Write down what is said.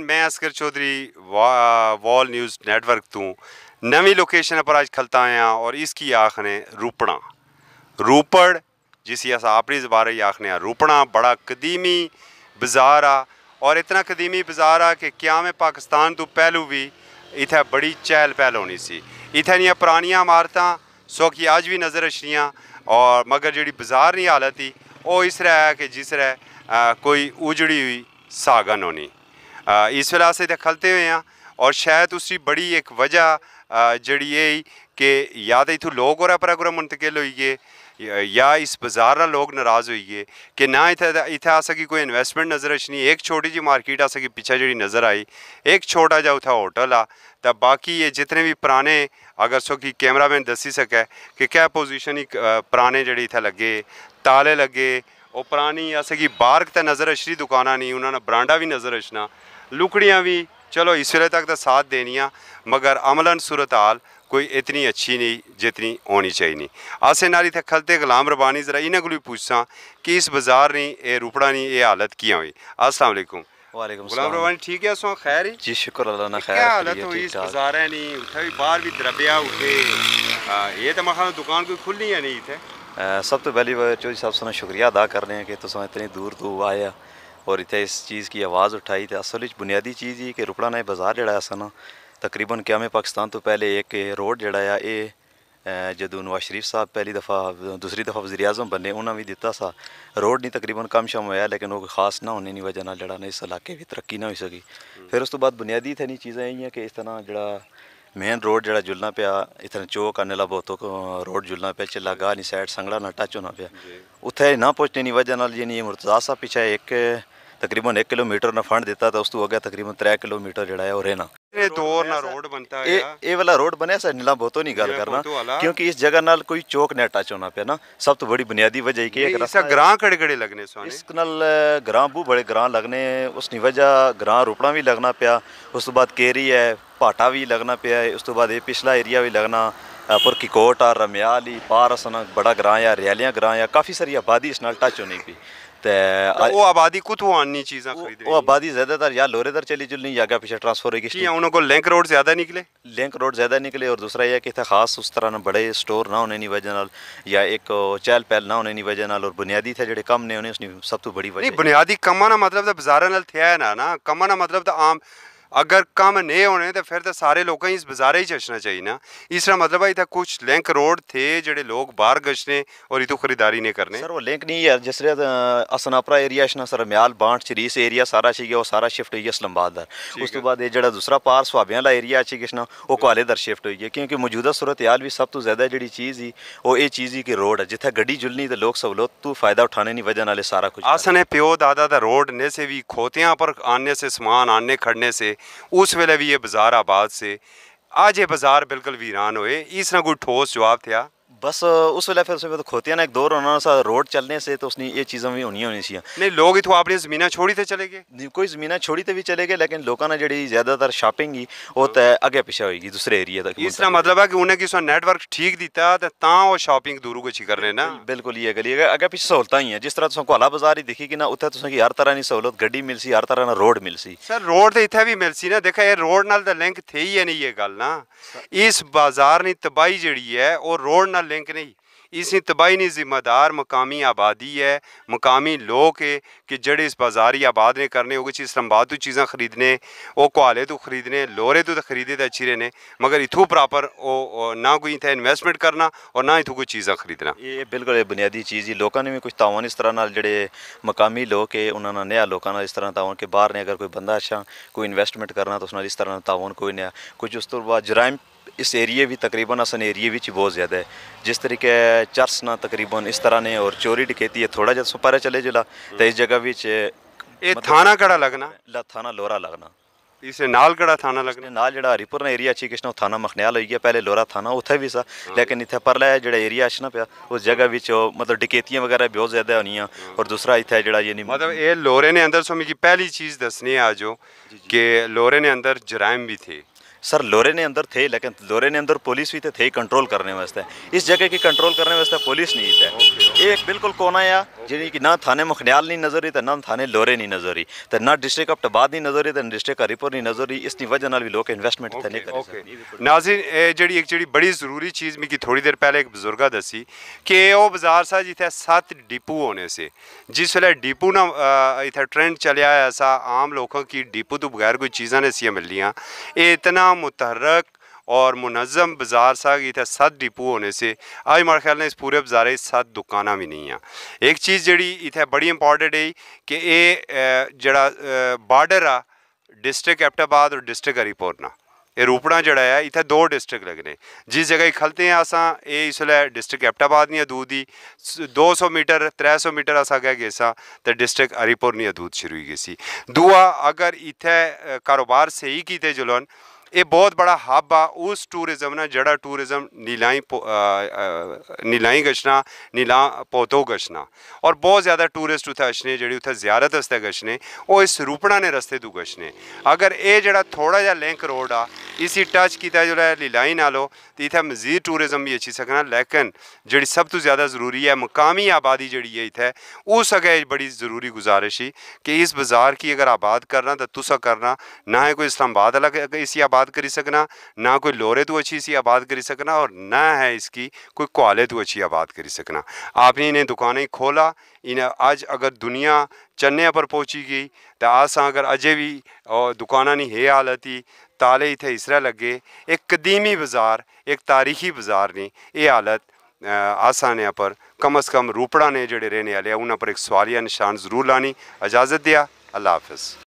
मैं Asghar Chaudhary wall news network तू नवी लोकेशन पर अज खलता आया और इसकी आखने रूपड़ा रूपड़ जिसी अस अपनी ज़बान ही आखने रूपड़ा बड़ा कदीमी बाज़ार आ और इतना कदीमी बाज़ार आ कि क़याम पाकिस्तान तो पहलू भी इत्थै बड़ी चहल पहल होनी सी। इत्थै दियां पुरानियां इमारतां सौखी अज भी नज़र अछनियां और मगर जी बाज़ार की हालत ही वो इस तरह है कि जिस तरह कोई उजड़ी हुई सागन होनी। इस वेले अस इत्थै खलते हुए हैं और शायद उसकी बड़ी एक वजह जड़ी यही कि या तो इत्थों लोग होर पर मुंतकिल होई गे या इस बाज़ार ना लोग नाराज़ होई गे कि ना इत्थै असेंगी कोई इन्वेस्टमेंट नज़र अचनी। एक छोटी जी मार्केट असेंगी पिच्छे जी नज़र आई, एक छोटा जा उत्थै होटल आ, तो बाकी ये जितने भी पुराने अगर सो कि कैमरामैन दसी सकै कि क्या पोजीशन ही पुराने जेह्ड़े इत्थै लगे ताले लगे वो पुरानी असेंगी बाहर ते नज़र अछनी दुकाना नहीं, उन्होंने बरांडा भी नज़र अछना, लुकड़ियाँ भी चलो इस वेले तक तो साथ देनियाँ मगर अमलन सूरत हाल कोई इतनी अच्छी नहीं जितनी होनी चाहिए। अस नाल इत्थै खलते गुलाम रबानी जरा इन्हों को भी पूछसा कि इस बाज़ार नहीं ये रूपड़ा नहीं ये हालत कियां हुई। अस्सलाम वालेकुम। वालेकुम गुलाम रबानी ठीक है सो खैर ही जी शुक्र अल्लाह ना खैर क्या हालत हुई इस बाज़ार है नहीं उत्थे भी बाहर भी दरबिया उठे ये तो मैं दुकान कोई खुलनी है नहीं इत्थे। सब तो पहली बार चौधरी साहब से शुक्रिया अदा कर रहे हैं कि तुम इतनी दूर तो आया और इतने इस चीज़ की आवाज़ उठाई। तो असल बुनियादी चीज़ ही कि रुपड़ा ना बाज़ार जड़ा असा ना तकरीबन क़याम पाकिस्तान तो पहले एक रोड जड़ा ये जदों नवाज शरीफ साहब पहली दफ़ा दूसरी दफ़ा वज़ीर आज़म बने उन्होंने भी दिता सा रोड नहीं तकरीबन कम शम होया लेकिन वो खास ना होने की वजह नाल जड़ा ना इस इलाके भी तरक्की ना हो सकी। फिर उस तो बाद बुनियादी इतनी चीज़ें आई कि इस तरह जड़ा मेन रोड जड़ा जुलना पिया इतना चौक आने ला बहुतों रोड जुलना पिया चिल्ला गाह नहीं साइड संगड़ा ना टच होना पिया उत्थे ना पहुँचने की वजह नाल यानी मुर्तज़ा साहब पिछे एक तकरीबन 1 किलोमीटर ने फंड दिता तो उस तो अगे तकरीबन 3 किलोमीटर जड़ा है वो रहना दौर ना रोड बनता है ये वाला रोड बनया सर नीला बहुतों नहीं गल करना क्योंकि इस जगह नाल कोई चौक ने टच होना पिया ना सब तो बड़ी बुनियादी वजह है कि एक ग्रां कड़े कड़े लगने सो इस नाल ग्रां बू बड़े ग्रां लगने उसकी वजह ग्रां रुपड़ा भी लगना पिया उस तो बाद केरी है भाटा भी लगना पिया उस तो बाद ये पिछला एरिया भी लगना पर किकोट आ रम्याल ही पार असना बड़ा ग्रां या रियालियां ग्रां या काफ़ी सारी आबादी इस नाल टच होनी पी तो वो आबादी कुतों आनी चीज़ा खरीद वो आबादी ज़्यादातर या लोरेदर चली जुलनी या आगे पीछे ट्रांसफर होगी उनको लिंक रोड ज़्यादा निकले और दूसरा यह कि खास उस तरह बड़े स्टोर ना होने की वजह नाल या एक चहल पहल ना होने की वजह नाल और बुनियादी थे जो कम ने उसकी सब तो बड़ी वजह बुनियादी कमा ना मतलब तो बाजारा नाल थे ना कमा ना मतलब तो आम अगर कम नहीं होने तो फिर तो सारे लोगों इस बाज़ारे ही चचना चाहिए ना। इसका मतलब है इतना कुछ लिंक रोड थे जोड़े लोग बाहर गशने और इतों खरीदारी नहीं करने। सर वो लिंक नहीं है जिस असनापरा एरिया सर म्याल बांट चरीस एरिया सारा चाहिए वो सारा शिफ्ट हुई है इस्लामाबाद उस तो बाद जो दूसरा पार सुहाबियां वाला एरिया अच्छी किसना वो कोआलेदर शिफ्ट हुई है क्योंकि मौजूदा सूरत हाल भी सब तो ज़्यादा जी चीज़ ही वो ये चीज़ ही कि रोड है जिथे गड्डी जुलनी तो लोग सहूलत तो फ़ायदा उठाने की वजह नाले सारा कुछ असने प्यो दादा दा रोड ने से भी खोतियाँ पर आने से सामान आने खड़ने से उस वेले भी ये बाज़ार आबाद से आज ये बाज़ार बिल्कुल वीरान होए इसना कोई ठोस जवाब था बस उस वेले फिर तो खोतिया ना एक दौर होना सा रोड चलने से तो उसने ये चीज़ें भी होनी सी नहीं लोग इतों अपनी ज़मीन छोड़ी तो चले गए नहीं कोई ज़मीन छोड़ी तो भी चले गए लेकिन लोगों ने जी ज़्यादातर शॉपिंग ही वो तो अगे पिछे होगी दूसरे एरिया तक इसका मतलब है कि उन्हें किसी नेटवर्क ठीक दिता तो वो शॉपिंग दूरों को कर रहे ना बिल्कुल ये गली अगे पिछे सहूलत ही है जिस तरह तुम कोला बाजार ही दिखी कि ना उत्थे तुसें हर तरह की सहूलत गड्डी मिलसी हर तरह का रोड मिलसी सर रोड तो इतने भी मिलसी ना देखा ये रोड नाल तो लिंक थे ही है नहीं ये गल ना इस बाजार की तबाही जी है और रोड नाल लिंक नहीं इसकी तबाही नहीं जिम्मेदार मकामी आबादी है मकामी लोग है कि जड़े इस बाज़ारी आबाद ने करने वो इस्लामाबाद तो चीज़ा खरीदने वो कोहाले तो खरीदने लोरे तो खरीदे तो अच्छी रहने मगर इथों प्रॉपर वो ना कोई इतना इन्वेस्टमेंट करना और ना इथों कोई चीज़ा खरीदना ये बिल्कुल बुनियादी चीज़ ही लोगों ने भी कुछ तावन इस तरह नाल जड़े मकामी लोग है उन्होंने नया लोगों इस तरह तावन के बाहर ने अगर कोई बंदा अच्छा कोई इन्वेस्टमेंट करना तो उस तरह तावन कोई नया कुछ उस तो बाद जराइम इस एरिए भी तकरीबन असन एरिए भी बहुत ज़्यादा है जिस तरीके चर्च ना तकरीबन इस तरह ने और चोरी डकैती है थोड़ा जहा सुपारे चले जुला तो इस जगह ये थाना कड़ा लगना थाना लोरा लगना इसे नाल कड़ा थाना लगने नाल जड़ा हरिपुर ने एरिया अच्छी किसना थाना मखनियाल हो गया पहले लोरा थाना उत्थे भी सा लेकिन इतने परला है जो एरिया अच्छना पिया उस जगह मतलब डकैतियां वगैरह बहुत ज़्यादा होनी और दूसरा इतना जड़ा ये नहीं मतलब ये लोरे ने अंदर सो मिगी पहली चीज़ दसनी है जो कि लोरे ने अंदर जराइम भी थे सर लोरे ने अंदर थे लेकिन लोरे ने अंदर पुलिस भी थे कंट्रोल करने वास्ते इस जगह की कंट्रोल करने वास्ते पुलिस नहीं थे एक बिल्कुल कोना आ जी कि ना थाने मखनियाल नहीं नजर आई तो ना थाने लोरे नहीं नजर आई तो ना डिस्ट्रिक्ट अब्टाबाद नहीं नजर आई तो डिस्ट्रिक्ट हरीपुर नहीं नजर आई इसकी वजह नाल भी लोग इन्वेस्टमेंट इत्थे नहीं कर नाज़रीन एक जी बड़ी ज़रूरी चीज़ मिगी थोड़ी देर पहले एक बजुर्गा दसी कि वह बाजार सा जिथे 7 डिपू होने से जिस वे डिपू ना इतना ट्रेंड चलिया ऐसा आम लोगों की डिपू तो बगैर कोई चीज़ा नहीं सी मिलियाँ ये इतना मुतहरक और मुनज़्ज़म बाज़ार सा इतने 7 डिपू होने से आज मेरे ख्याल ने इस पूरे बाज़ारे 7 दुकाना भी नहीं है। एक चीज़ जड़ी इतने बड़ी इंपॉर्टेंट है कि ये जड़ा बार्डर आ डिस्ट्रिक्ट एबटाबाद और डिस्ट्रिक्ट हरीपुर ना ये रूपड़ा जड़ा है इतने 2 डिस्ट्रिक्ट लगने जिस जगह खलते हैं असा ये इसलै डिस्ट्रिक्ट एबटाबाद नहीं हदूद ही 200 मीटर 300 मीटर असा गए गेसा तो डिस्ट्रिक्ट हरीपुर नहीं हदूद शुरू हुई गई दूआ अगर इतने कारोबार सही किते जुलन ये बहुत बड़ा हब आ उस टूरिज़म ना जड़ा टूरिज़म नीलाई गशना नीला पोतो गशना और बहुत ज़्यादा टूरिस्ट उत्थे अछने जी उत्थे जियारत आस्ते गशने वो इस रूपड़ा ने रस्ते तू गशने अगर ये जड़ा थोड़ा जा लिंक रोड आ इसी टच किया जो नीलाई नालो तो इतने मजीद टूरिज़म भी अच्छी सकना लेकिन जी सब तो ज़्यादा जरूरी है मकामी आबादी जी है इतने उस अगर बड़ी ज़रूरी गुजारिश ही कि इस बाज़ार की अगर आबाद करना तो तुसा करना ना है कोई इस्लामाबाद अलग इसी आबाद करी सकना ना कोई लोरे तो अच्छी सी आबाद करी सकना और ना है इसकी कोई क्वाले तो अच्छी आबाद करी सकना। आपने इन्हें दुकानें खोला इन्हें आज अगर दुनिया चन्ने पर पहुँची गई तो आसा अगर अजय भी और दुकाना नहीं है हालत ही ताले इतने इसरा लगे एक कदीमी बाज़ार एक तारीखी बाज़ार नहीं ये हालत आसाने पर कम अज़ कम रूपड़ा ने जड़े रहने वाले उन्होंने पर एक सवालिया निशान ज़रूर लानी। इजाज़त दिया, अल्लाह हाफ़िज़।